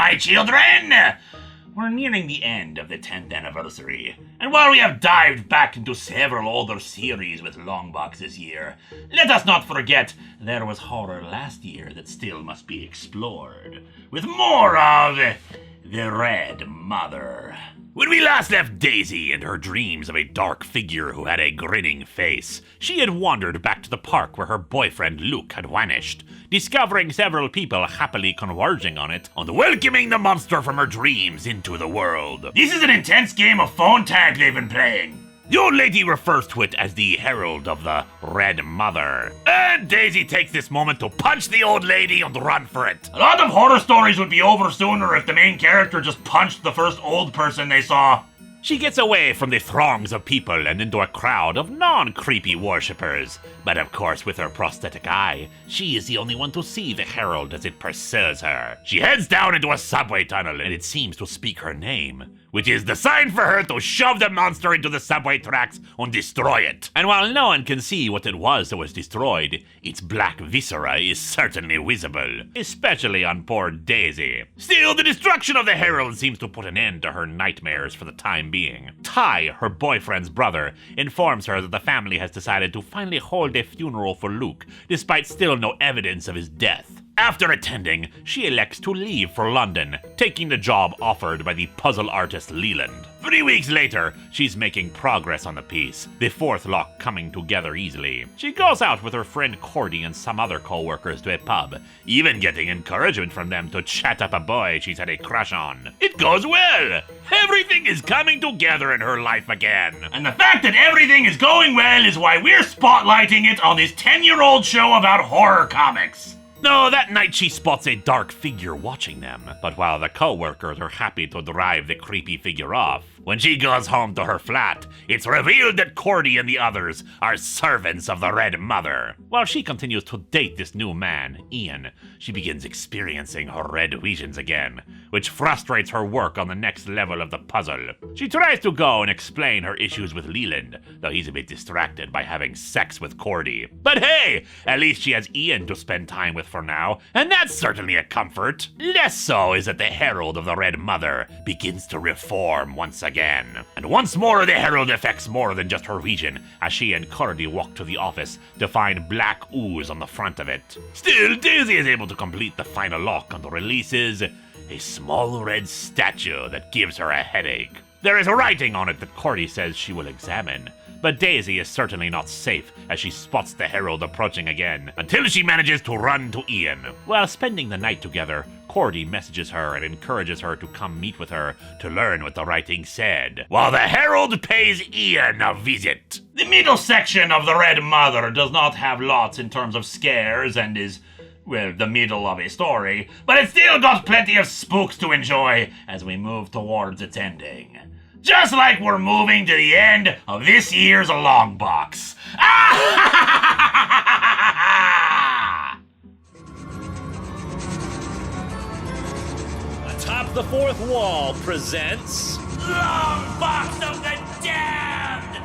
my children! We're nearing the end of the 10th anniversary, and while we have dived back into several other series with Longbox this year, let us not forget there was horror last year that still must be explored, with more of the Red Mother. When we last left Daisy and her dreams of a dark figure who had a grinning face, she had wandered back to the park where her boyfriend Luke had vanished, discovering several people happily converging on it and welcoming the monster from her dreams into the world. This is an intense game of phone tag they've been playing. The old lady refers to it as the Herald of the Red Mother. And Daisy takes this moment to punch the old lady and run for it. A lot of horror stories would be over sooner if the main character just punched the first old person they saw. She gets away from the throngs of people and into a crowd of non-creepy worshippers. But of course, with her prosthetic eye, she is the only one to see the Herald as it pursues her. She heads down into a subway tunnel and it seems to speak her name, which is the sign for her to shove the monster into the subway tracks and destroy it. And while no one can see what it was that was destroyed, its black viscera is certainly visible, especially on poor Daisy. Still, the destruction of the Herald seems to put an end to her nightmares for the time being. Ty, her boyfriend's brother, informs her that the family has decided to finally hold a funeral for Luke, despite still no evidence of his death. After attending, she elects to leave for London, taking the job offered by the puzzle artist Leland. 3 weeks later, she's making progress on the piece, the fourth lock coming together easily. She goes out with her friend Cordy and some other co-workers to a pub, even getting encouragement from them to chat up a boy she's had a crush on. It goes well! Everything is coming together in her life again. And the fact that everything is going well is why we're spotlighting it on this 10-year-old show about horror comics. No, that night she spots a dark figure watching them, but while the co-workers are happy to drive the creepy figure off, when she goes home to her flat, it's revealed that Cordy and the others are servants of the Red Mother. While she continues to date this new man, Ian, she begins experiencing her red visions again, which frustrates her work on the next level of the puzzle. She tries to go and explain her issues with Leland, though he's a bit distracted by having sex with Cordy. But hey, at least she has Ian to spend time with for now, and that's certainly a comfort. Less so is that the Herald of the Red Mother begins to reform once again. And once more the Herald affects more than just her vision, as she and Cordy walk to the office to find black ooze on the front of it. Still, Daisy is able to complete the final lock and releases a small red statue that gives her a headache. There is writing on it that Cordy says she will examine, but Daisy is certainly not safe as she spots the Herald approaching again, until she manages to run to Ian. While spending the night together, Cordy messages her and encourages her to come meet with her to learn what the writing said, while the Herald pays Ian a visit. The middle section of the Red Mother does not have lots in terms of scares and is, well, the middle of a story, but it's still got plenty of spooks to enjoy as we move towards its ending. Just like we're moving to the end of this year's Longbox. Atop the Fourth Wall presents Longbox of the Damned!